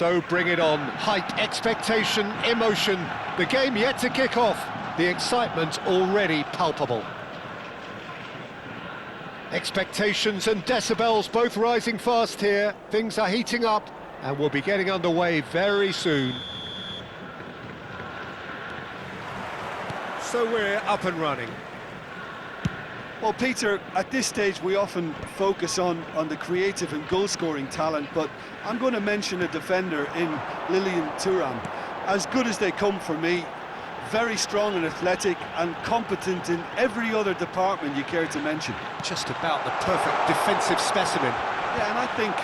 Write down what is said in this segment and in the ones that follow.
So bring it on. Hype, expectation, emotion. The game yet to kick off. The excitement already palpable. Expectations and decibels both rising fast here. Things are heating up and we'll be getting underway very soon. So we're up and running. Well, Peter, at this stage we often focus on the creative and goal-scoring talent, but I'm going to mention a defender in Lilian Thuram. As good as they come for me, very strong and athletic and competent in every other department you care to mention. Just about the perfect defensive specimen. Yeah, and I think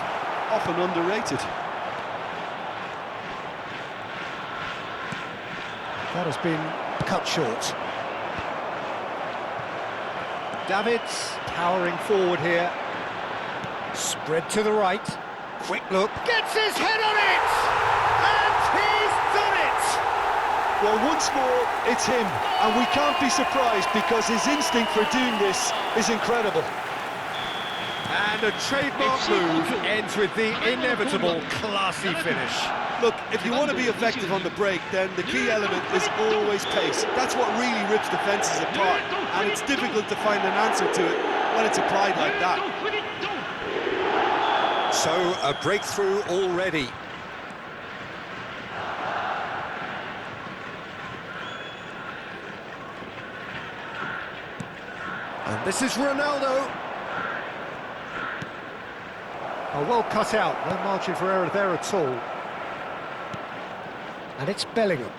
often underrated. That has been cut short. Davids powering forward here. Spread to the right. Quick look. Gets his head on it! And he's done it! Well, once more, it's him. And we can't be surprised because his instinct for doing this is incredible. And a trademark move ends with the inevitable classy finish. Look, if you want to be effective on the break, then the key element is always pace. That's what really rips defences apart, and it's difficult to find an answer to it when it's applied like that. So, a breakthrough already. And this is Ronaldo. Oh, well cut out, no margin for error there at all. And it's Bellingham.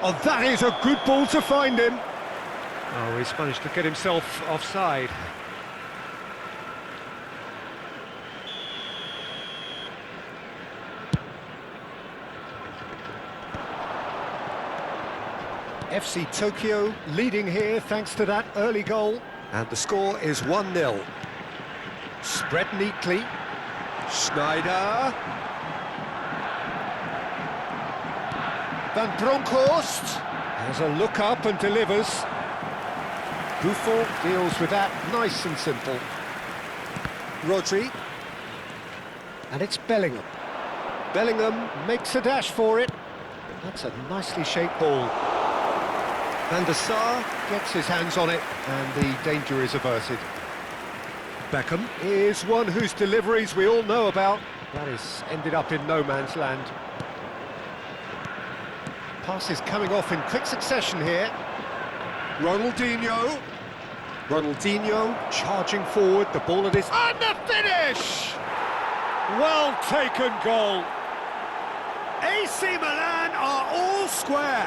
Oh, that is a good ball to find him. Oh, he's managed to get himself offside. FC Tokyo leading here thanks to that early goal. And the score is 1-0. Spread neatly. Schneider. Van Bronckhorst has a look up and delivers. Buffon deals with that nice and simple. Rodri. And it's Bellingham. Bellingham makes a dash for it. That's a nicely shaped ball. Van der Sar gets his hands on it and the danger is averted. Beckham is one whose deliveries we all know about. That is ended up in no man's land. Passes coming off in quick succession here. Ronaldinho. Ronaldinho charging forward, the ball at his... And the finish! Well taken goal. AC Milan are all square.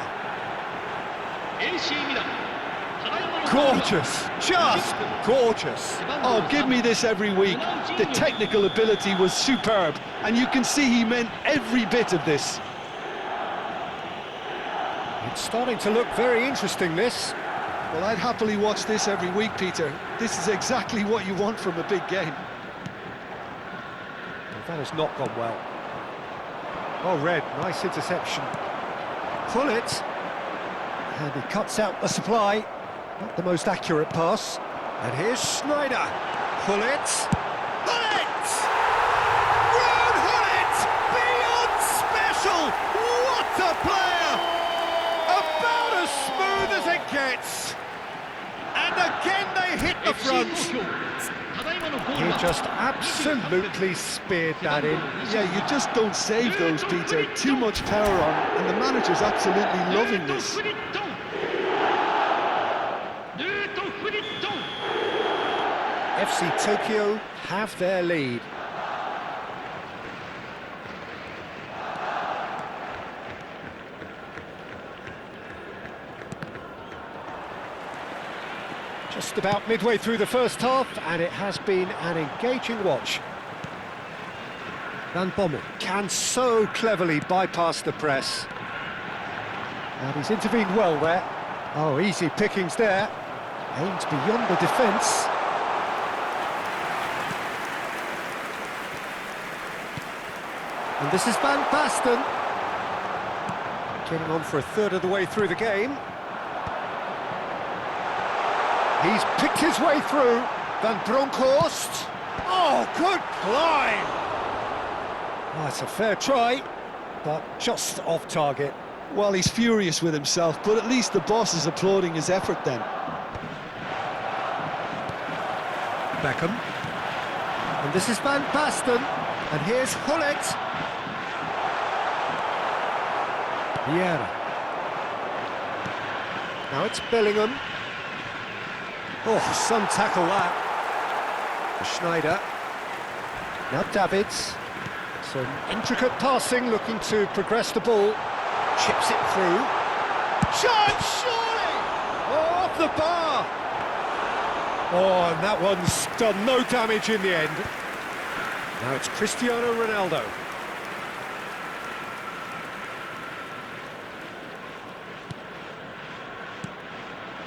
Gorgeous, just gorgeous. Oh, give me this every week. The technical ability was superb, and you can see he meant every bit of this. It's starting to look very interesting, this. Well, I'd happily watch this every week, Peter. This is exactly what you want from a big game. Well, that has not gone well. Oh, Red, nice interception. Pull it. And he cuts out the supply. Not the most accurate pass. And here's Schneider. Pull it. Pull it! Ron Hullet! Beyond special! What a player! About as smooth as it gets. And again they hit the front. He just absolutely speared that in. Yeah, you just don't save those, Peter. Too much power on, and the manager's absolutely loving this. FC Tokyo have their lead. Just about midway through the first half, and it has been an engaging watch. Van Bommel can so cleverly bypass the press. And he's intervened well there. Oh, easy pickings there. Aimed beyond the defence. And this is Van Basten. Getting on for a third of the way through the game. He's picked his way through. Van Bronckhorst. Oh, good climb! Oh, it's a fair try, but just off target. Well, he's furious with himself, but at least the boss is applauding his effort then. Beckham. And this is Van Basten. And here's Hullet. Vieira. Now it's Bellingham. Oh, some tackle that. Schneider. Now Davids. Some intricate passing, looking to progress the ball. Chips it through. Shot, surely! Oh, off the bar! Oh, and that one's done no damage in the end. Now it's Cristiano Ronaldo.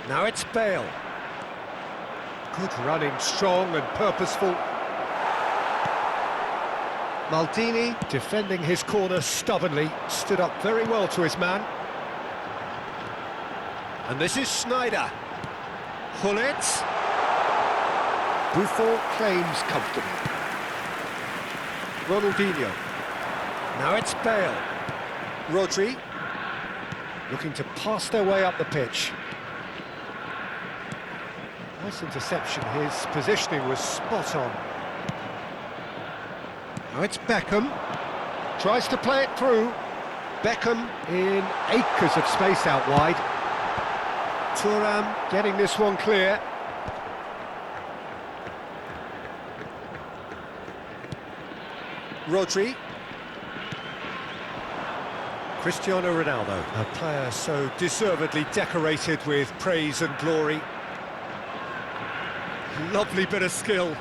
Now it's Bale. Good running, strong and purposeful. Maldini, defending his corner stubbornly, stood up very well to his man. And this is Schneider. Hullet. Buffon claims comfortably. Ronaldinho. Now it's Bale. Rodri. Looking to pass their way up the pitch. Nice interception, his positioning was spot on. Now it's Beckham. Tries to play it through. Beckham in acres of space out wide. Thuram getting this one clear. Rodri. Cristiano Ronaldo, a player so deservedly decorated with praise and glory. Lovely bit of skill.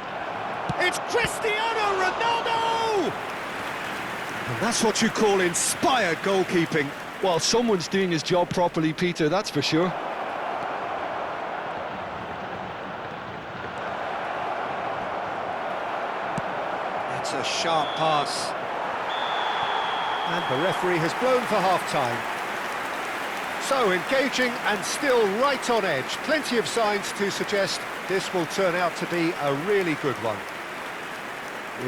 It's Cristiano Ronaldo! And that's what you call inspired goalkeeping. Well, someone's doing his job properly, Peter, that's for sure. It's a sharp pass. And the referee has blown for half-time. So engaging and still right on edge. Plenty of signs to suggest this will turn out to be a really good one.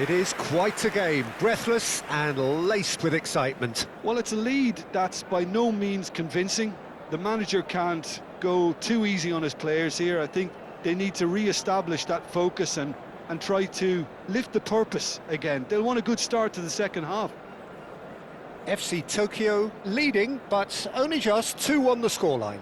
It is quite a game, breathless and laced with excitement. Well, it's a lead that's by no means convincing. The manager can't go too easy on his players here. I think they need to re-establish that focus and try to lift the purpose again. They'll want a good start to the second half. FC Tokyo leading, but only just 2 on the scoreline.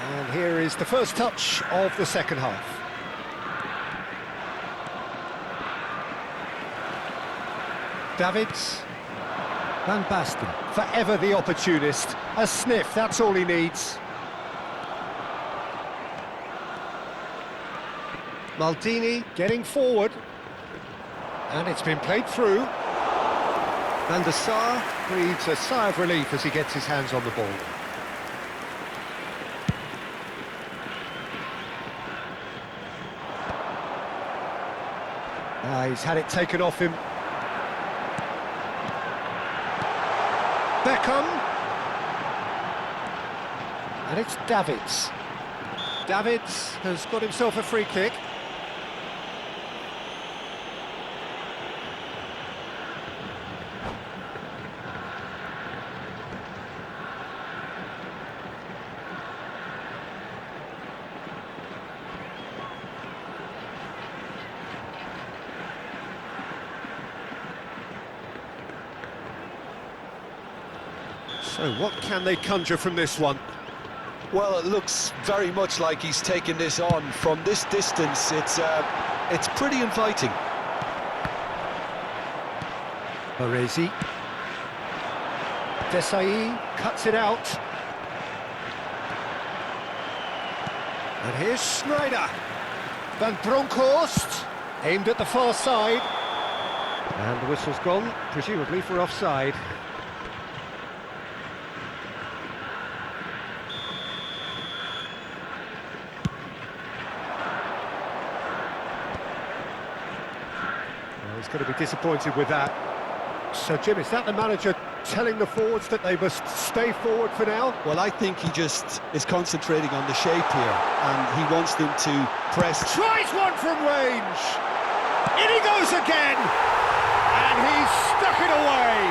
And here is the first touch of the second half. Davids. Van Basten, forever the opportunist. A sniff, that's all he needs. Maldini getting forward. And it's been played through. Van der Sar breathes a sigh of relief as he gets his hands on the ball. He's had it taken off him. Beckham. And it's Davids. Davids has got himself a free kick. So what can they conjure from this one? Well, it looks very much like he's taken this on. From this distance, it's pretty inviting. Baresi. Desai cuts it out. And here's Schneider. Van Bronckhorst, aimed at the far side. And the whistle's gone, presumably for offside. he's going to be disappointed with that. So, Jim, is that the manager telling the forwards that they must stay forward for now? Well, I think he just is concentrating on the shape here, and he wants them to press. Tries one from range! In he goes again! And he's stuck it away!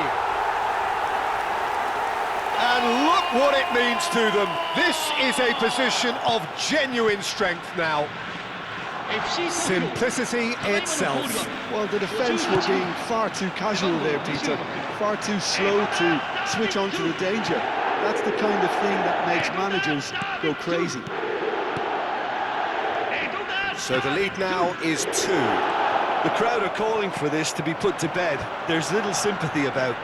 And look what it means to them. This is a position of genuine strength now. Simplicity itself. Well, the defence were being far too casual there, Peter. Far too slow to switch on to the danger. That's the kind of thing that makes managers go crazy. So the lead now is 2. The crowd are calling for this to be put to bed. There's little sympathy about.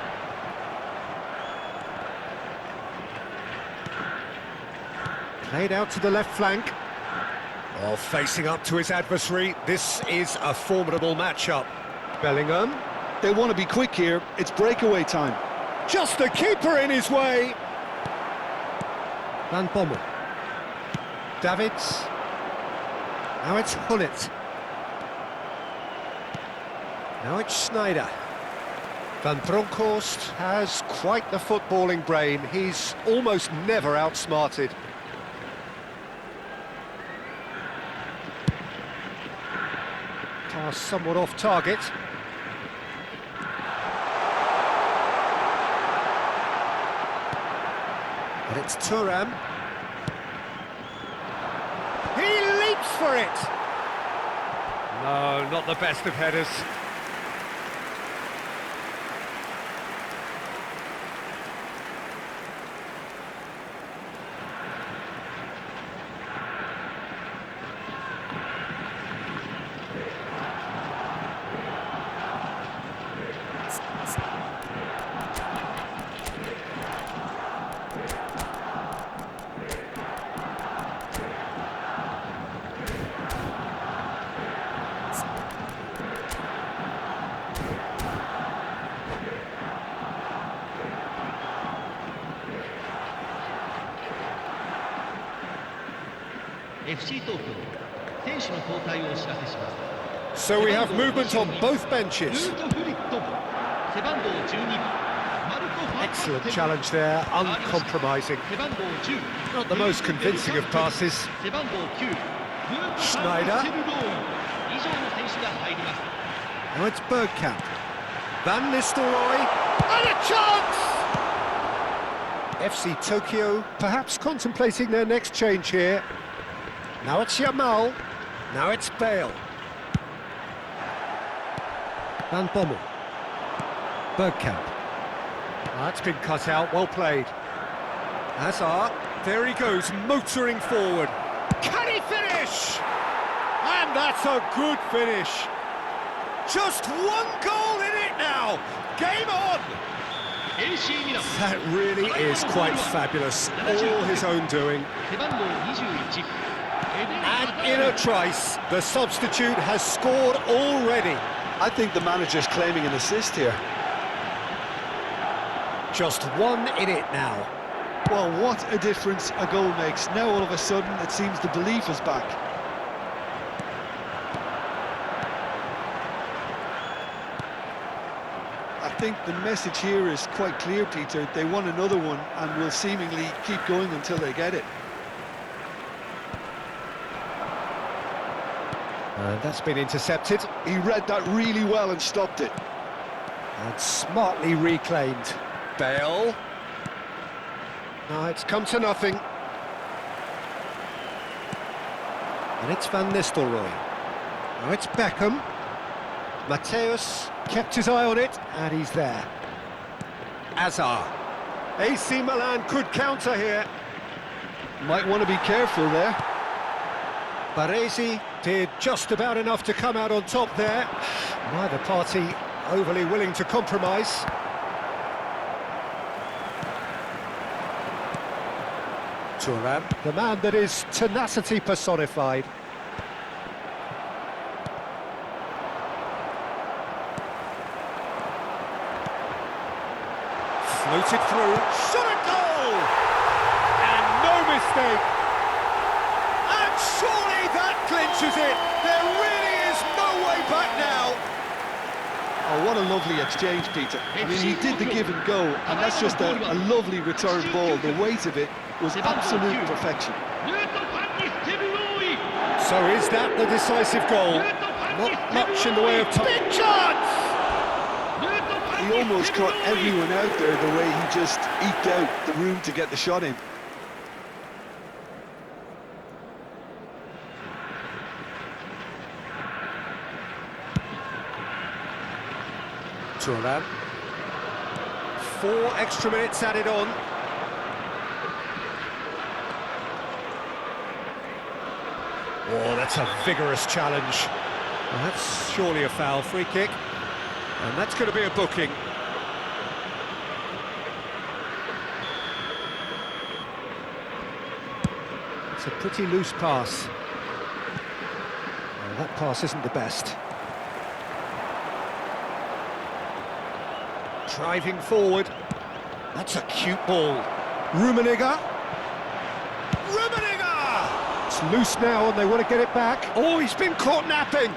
Played out to the left flank. Oh, facing up to his adversary. This is a formidable matchup. Bellingham. They want to be quick here. It's breakaway time. Just the keeper in his way. Van Bommel. Davids. Now it's Gullit. Now it's Sneijder. Van Bronckhorst has quite the footballing brain. He's almost never outsmarted. Pass somewhat off target. And it's Thuram. He leaps for it! No, not the best of headers. So we have movement on both benches. Excellent challenge there, uncompromising. Not the most convincing of passes. Sneijder. Now it's Bergkamp. Van Nistelrooy. And a chance! FC Tokyo perhaps contemplating their next change here. Now it's Yamal. Now it's Bale. Van Bommel. Bergkamp. That's been cut out, well played. Hazard, there he goes, motoring forward. Can he finish? And that's a good finish. Just one goal in it now. Game on. That really is quite fabulous. All his own doing. And in a trice, the substitute has scored already. I think the manager's claiming an assist here. Just one in it now. Well, what a difference a goal makes. Now all of a sudden it seems the belief is back. I think the message here is quite clear, Peter. They want another one and will seemingly keep going until they get it. That's been intercepted. He read that really well and stopped it. And smartly reclaimed. Bale. No, it's come to nothing. And it's Van Nistelrooy. Now it's Beckham. Mateus kept his eye on it, and he's there. Hazard. AC Milan could counter here. Might want to be careful there. Baresi did just about enough to come out on top there. Neither party overly willing to compromise. Thuram, the man that is tenacity personified. Floated through, shot a goal! And no mistake! And surely that clinches it! There really is no way back now! Oh, what a lovely exchange, Peter. I mean, he did the give and go, and that's just a lovely return ball. The weight of it was absolute perfection. So is that the decisive goal? Not much in the way of time. Big chance! He almost caught everyone out there the way he just eked out the room to get the shot in. Turan. 4 extra minutes added on. Oh, that's a vigorous challenge. Well, that's surely a foul. Free kick. And that's going to be a booking. It's a pretty loose pass. Well, that pass isn't the best. Driving forward. That's a cute ball. Rummenigge. Rummenigge! It's loose now and they want to get it back. Oh, he's been caught napping.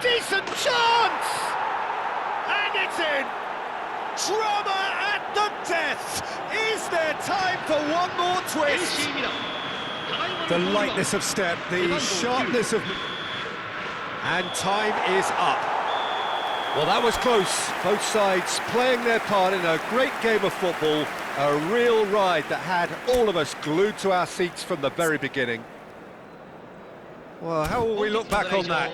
Decent chance! And it's in! Drama at the death! Is there time for one more twist? The lightness of step, the sharpness of... And time is up. Well, that was close. Both sides playing their part in a great game of football. A real ride that had all of us glued to our seats from the very beginning. Well, how will we look back on that?